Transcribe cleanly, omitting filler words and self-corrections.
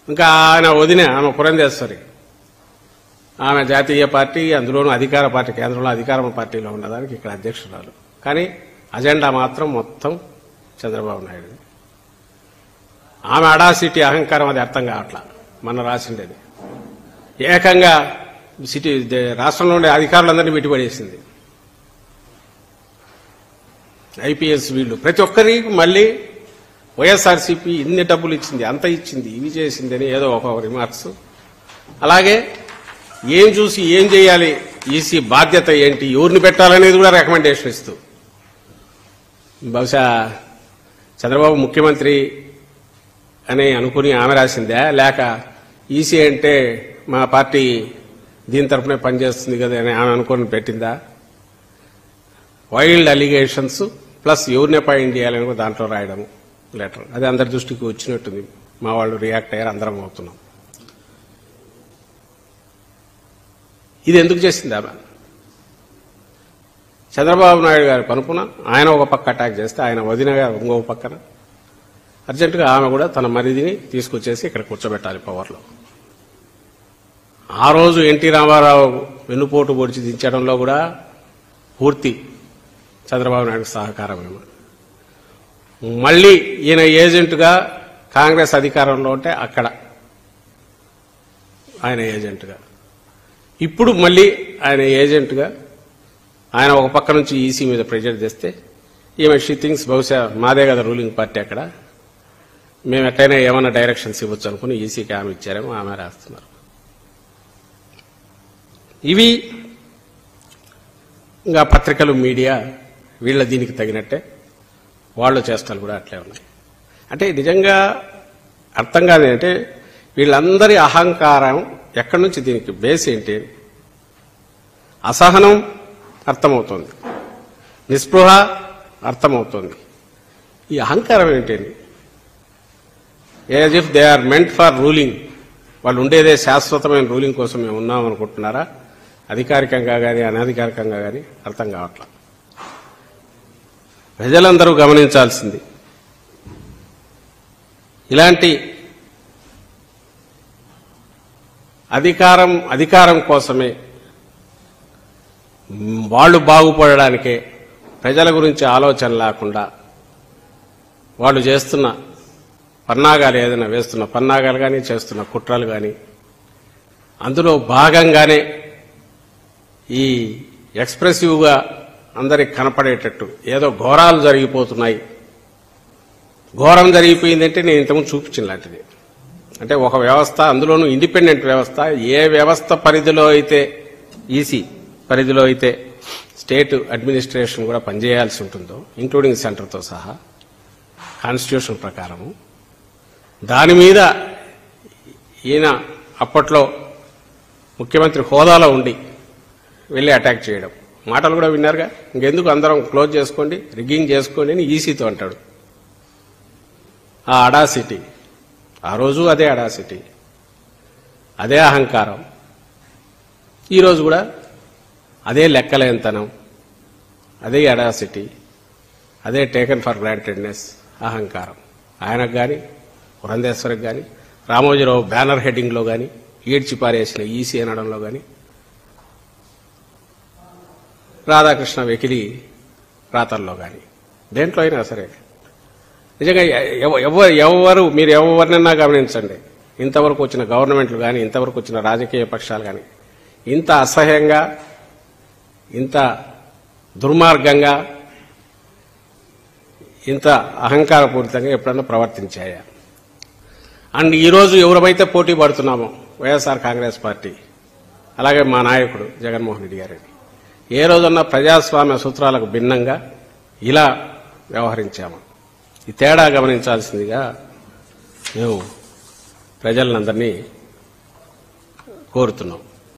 ఇంకా ఆయన వదిన ఆమె పురంధేశ్వరి, ఆమె జాతీయ పార్టీ, అందులోనూ అధికార పార్టీ, కేంద్రంలో అధికార పార్టీలో ఉన్నదానికి ఇక్కడ అధ్యక్షురాలు. కానీ అజెండా మాత్రం మొత్తం చంద్రబాబు నాయుడు. ఆమె అడాసిటీ, అహంకారం అది అర్థం కావట్లా. మన రాసిండేది ఏకంగా సిటీ రాష్ట్రంలో ఉండే అధికారులందరినీ పెట్టుబడేసింది. ఐపీఎస్ వీళ్ళు ప్రతి ఒక్కరికి మళ్ళీ వైఎస్ఆర్సీపీ ఇన్ని డబ్బులు ఇచ్చింది, అంత ఇచ్చింది, ఇవి చేసింది అని ఏదో ఒక రిమార్క్స్. అలాగే ఏం చూసి ఏం చేయాలి, ఈసీ బాధ్యత ఏంటి, ఎవరిని పెట్టాలనేది కూడా రికమెండేషన్ ఇస్తూ, బహుశా చంద్రబాబు ముఖ్యమంత్రి అని అనుకుని ఆమె రాసిందా, లేక ఈసీ అంటే మా పార్టీ దీని తరఫునే పనిచేస్తుంది కదా అని ఆమె అనుకుని పెట్టిందా? వైల్డ్ అలిగేషన్స్ ప్లస్ ఎవరిని అపాయింట్ చేయాలని కూడా దాంట్లో రాయడం లెటర్. అది అందరి దృష్టికి వచ్చినట్టుంది. మా వాళ్ళు రియాక్ట్ అయ్యారు, అందరం అవుతున్నాం. ఇది ఎందుకు చేసింది ఆమె? చంద్రబాబు నాయుడు గారి పనుపున ఆయన ఒక పక్క అటాక్ చేస్తే, ఆయన వదిన గారు ఇంకొక పక్కన అర్జెంటుగా ఆమె కూడా తన మరిదిని తీసుకొచ్చేసి ఇక్కడ కూర్చోబెట్టాలి పవర్లో. ఆ రోజు ఎన్టీ రామారావు వెన్నుపోటు పొడిచి దించడంలో కూడా పూర్తి చంద్రబాబు నాయుడు సహకారమేమో. మళ్లీ ఈయన ఏజెంట్గా కాంగ్రెస్ అధికారంలో ఉంటే అక్కడ ఆయన ఏజెంట్గా, ఇప్పుడు మళ్లీ ఆయన ఏజెంట్గా ఆయన ఒక పక్క నుంచి ఈసీ మీద ప్రెజర్ చేస్తే ఈమె షీ థింగ్స్ బహుశా మాదే కదా రూలింగ్ పార్టీ, అక్కడ మేము ఎట్టయినా ఏమైనా డైరెక్షన్స్ ఇవ్వచ్చు అనుకుని ఈసీకి ఆమె ఇచ్చారేమో, ఆమె రాస్తున్నారు. ఇవి ఇంకా పత్రికలు, మీడియా వీళ్ళ దీనికి తగినట్టే వాళ్ళు చేష్టాలు కూడా అట్లే ఉన్నాయి. అంటే నిజంగా అర్థం కాదు అంటే వీళ్ళందరి అహంకారం ఎక్కడి నుంచి, దీనికి బేస్ ఏంటి? అసహనం అర్థమవుతోంది, నిస్పృహ అర్థమవుతోంది. ఈ అహంకారం ఏంటండి? As if they are meant for ruling. వాళ్ళు ఉండేదే శాశ్వతమైన రూలింగ్ కోసం మేము ఉన్నామనుకుంటున్నారా? అధికారికంగా కానీ అనధికారికంగా కానీ అర్థం కావట్లా. ప్రజలందరూ గమనించాల్సింది, ఇలాంటి అధికారం కోసమే, వాళ్ళు బాగుపడడానికే, ప్రజల గురించి ఆలోచన లేకుండా వాళ్ళు చేస్తున్న పన్నాగాలు, ఏదైనా వేస్తున్న పన్నాగాలు కానీ, చేస్తున్న కుట్రలు కానీ, అందులో భాగంగానే ఈ ఎక్స్ప్రెసివ్గా అందరికి కనపడేటట్టు ఏదో ఘోరాలు జరిగిపోతున్నాయి. ఘోరం జరిగిపోయిందంటే నేను ఇంతకుముందు చూపించిన లాంటిది. అంటే ఒక వ్యవస్థ, అందులోనూ ఇండిపెండెంట్ వ్యవస్థ, ఏ వ్యవస్థ పరిధిలో అయితే, ఈసీ పరిధిలో అయితే స్టేట్ అడ్మినిస్ట్రేషన్ కూడా పనిచేయాల్సి ఉంటుందో, ఇంక్లూడింగ్ సెంటర్తో సహా కాన్స్టిట్యూషన్ ప్రకారము, దాని మీద ఈయన అప్పట్లో ముఖ్యమంత్రి హోదాలో ఉండి వెళ్ళి అటాక్ చేయడం, మాటలు కూడా విన్నారుగా. ఇంకెందుకు అందరం క్లోజ్ చేసుకోండి, రిగ్గింగ్ చేసుకోండి అని ఈసీతో అంటాడు. ఆ అడాసిటీ, ఆ రోజు అదే అడాసిటీ, అదే అహంకారం, ఈరోజు కూడా అదే లెక్కలేనితనం, అదే అడాసిటీ, అదే టేకన్ ఫర్ గ్రాంటెడ్నెస్, అహంకారం. ఆయనకు కానీ, పురంధేశ్వరికి కానీ, రామోజీరావు బ్యానర్ హెడ్డింగ్లో కానీ, ఈడ్చి పారేసిన ఈసీ అనడంలో కానీ, రాధాకృష్ణ వెకిలి రాతల్లో కానీ, దేంట్లో అయినా సరే నిజంగా మీరు ఎవరినైనా గమనించండి, ఇంతవరకు వచ్చిన గవర్నమెంట్లు కానీ, ఇంతవరకు వచ్చిన రాజకీయ పక్షాలు కానీ ఇంత అసహ్యంగా, ఇంత దుర్మార్గంగా, ఇంత అహంకారపూరితంగా ఎప్పుడన్నా ప్రవర్తించాయా? అండ్ ఈరోజు ఎవరైతే పోటీ పడుతున్నామో, వైఎస్ఆర్ కాంగ్రెస్ పార్టీ, అలాగే మా నాయకుడు జగన్మోహన్ రెడ్డి గారిని, ఏ రోజున్నా ప్రజాస్వామ్య సూత్రాలకు భిన్నంగా ఇలా వ్యవహరించాము? ఈ తేడా గమనించాల్సిందిగా మేము ప్రజలందరినీ కోరుతున్నాం.